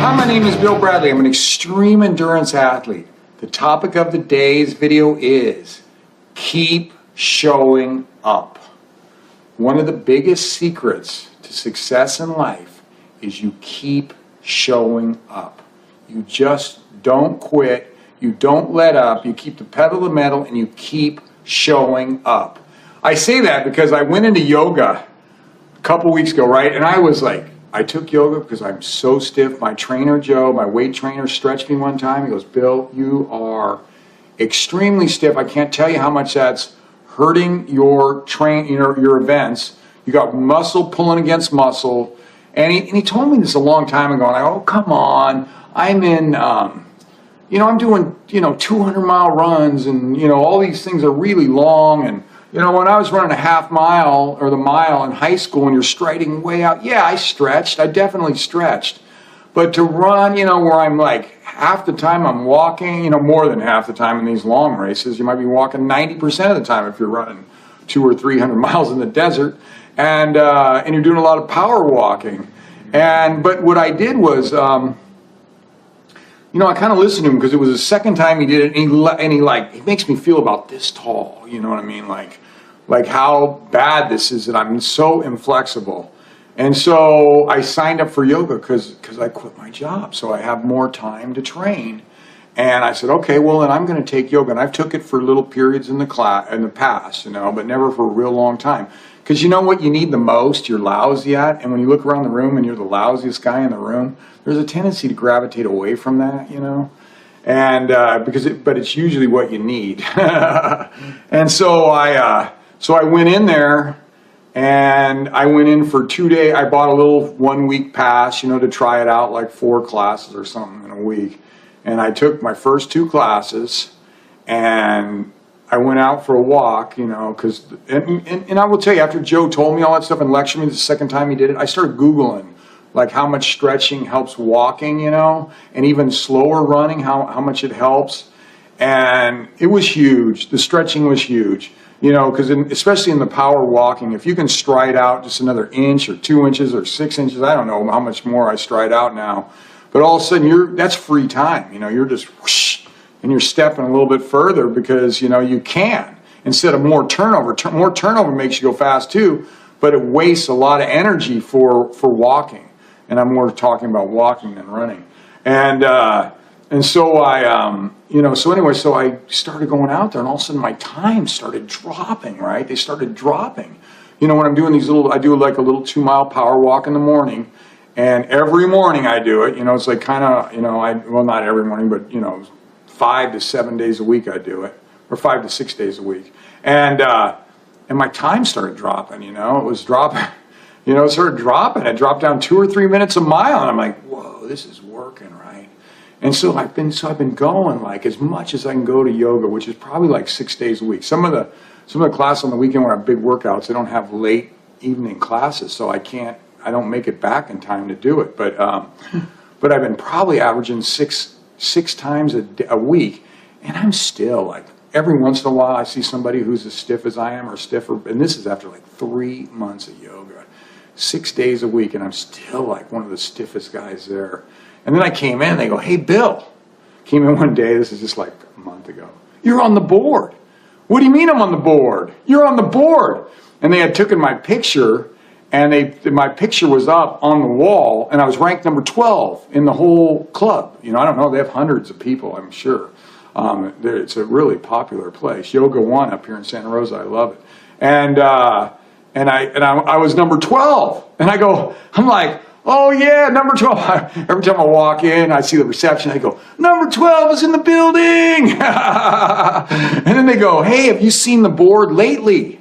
Hi, my name is Bill Bradley. I'm an extreme endurance athlete. The topic of the day's video is keep showing up. One of the biggest secrets to success in life is you keep showing up. You just don't quit. You don't let up. You keep the pedal to the metal and you keep showing up. I say that because I went into yoga a couple weeks ago, right? And I was like, I took yoga because I'm so stiff. My trainer, Joe, my weight trainer, stretched me one time. He goes, Bill, you are extremely stiff. I can't tell you how much that's hurting your your events. You got muscle pulling against muscle. And he told me this a long time ago. And I go, oh, come on. I'm in, I'm doing, 200-mile runs. And, all these things are really long. And, when I was running a half mile or the mile in high school and you're striding way out, yeah, I stretched. I definitely stretched. But to run, where I'm like half the time I'm walking, more than half the time in these long races, you might be walking 90% of the time if you're running 200 or 300 miles in the desert, and you're doing a lot of power walking. But what I did was, I kind of listened to him because it was the second time he did it, and he makes me feel about this tall. You know what I mean? Like how bad this is that I'm so inflexible. And so I signed up for yoga because I quit my job, so I have more time to train. And I said, okay, well then I'm going to take yoga, and I've took it for little periods in the past, but never for a real long time. Because you know what you need the most, you're lousy at, and when you look around the room and you're the lousiest guy in the room, there's a tendency to gravitate away from that, and but it's usually what you need. And so I went in there, and I went in for 2 days. I bought a little 1 week pass, to try it out, like 4 classes or something in a week. And I took my first 2 classes, and I went out for a walk, and I will tell you, after Joe told me all that stuff and lectured me the second time he did it, I started Googling like how much stretching helps walking, and even slower running, how much it helps. And it was huge. The stretching was huge, because especially in the power walking, if you can stride out just another inch or 2 inches or 6 inches, I don't know how much more I stride out now, but all of a sudden that's free time. You're just whoosh, and you're stepping a little bit further because, you can, instead of more turnover. More turnover makes you go fast too, but it wastes a lot of energy for walking. And I'm more talking about walking than running. And so so I started going out there, and all of a sudden my time started dropping, right? They started dropping. When I'm doing I do like a little 2-mile power walk in the morning, and every morning I do it. It's like kind of, well, not every morning, but, 5 to 7 days a week I do it, or 5 to 6 days a week. And my time started dropping, it was dropping. It started dropping. It dropped down 2 or 3 minutes a mile, and I'm like, whoa, this is working, right? And so I've been going like as much as I can go to yoga, which is probably like 6 days a week. Some of the classes on the weekend when I have big workouts, they don't have late evening classes, so I don't make it back in time to do it. But I've been probably averaging six times a week, and I'm still like, every once in a while I see somebody who's as stiff as I am or stiffer, and this is after like 3 months of yoga, 6 days a week, and I'm still like one of the stiffest guys there. And then I came in, they go, hey, Bill. Came in one day, this is just like a month ago. You're on the board. What do you mean I'm on the board? You're on the board. And they had taken my picture, and my picture was up on the wall, and I was ranked number 12 in the whole club. I don't know, they have hundreds of people, I'm sure. It's a really popular place. Yoga One up here in Santa Rosa, I love it. And I was number 12, and I'm like, oh yeah, number 12. Every time I walk in, I see the reception, I go, number 12 is in the building. And then they go, hey, have you seen the board lately?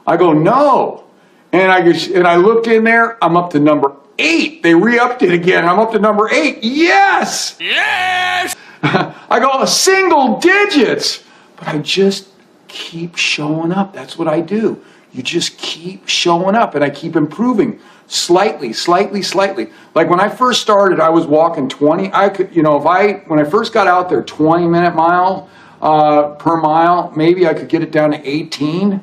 I go, no. And I looked in there, I'm up to number 8. They re-upped it again, I'm up to number 8. Yes! Yes! I go, single digits. But I just keep showing up. That's what I do. You just keep showing up, and I keep improving slightly. Like when I first started, I was walking 20. I could, when I first got out there, 20-minute mile per mile, maybe I could get it down to 18.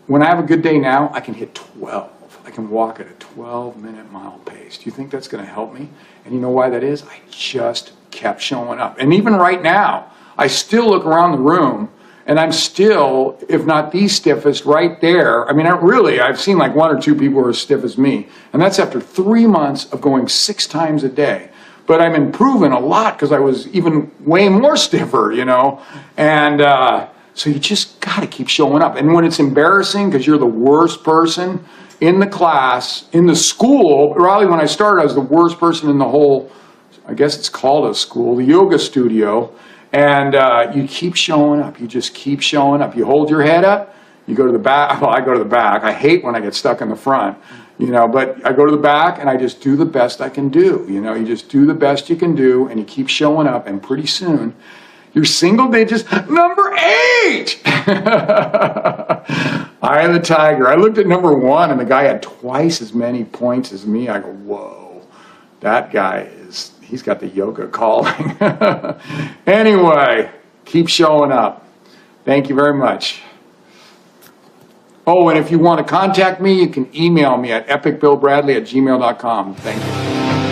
When I have a good day now, I can hit 12. can walk at a 12-minute mile pace. Do you think that's going to help me? And you know why that is? I just kept showing up. And even right now, I still look around the room and I'm still, if not the stiffest, right there. I mean, I've seen like 1 or 2 people who are as stiff as me. And that's after 3 months of going 6 times a day. But I'm improving a lot because I was even way more stiffer, you know. And so you just got to keep showing up. And when it's embarrassing because you're the worst person in the class, in the school, probably when I started, I was the worst person in the whole, I guess it's called a school, the yoga studio. And you keep showing up. You just keep showing up. You hold your head up. You go to the back. Well, I go to the back. I hate when I get stuck in the front, you know, but I go to the back and I just do the best I can do. You know, you just do the best you can do and you keep showing up, and pretty soon you're single digits, number 8. Eye of the tiger. I looked at number 1 and the guy had twice as many points as me. I go, whoa, that guy he's got the yoga calling. Anyway, keep showing up. Thank you very much. Oh, and if you want to contact me, you can email me at epicbillbradley@gmail.com. Thank you.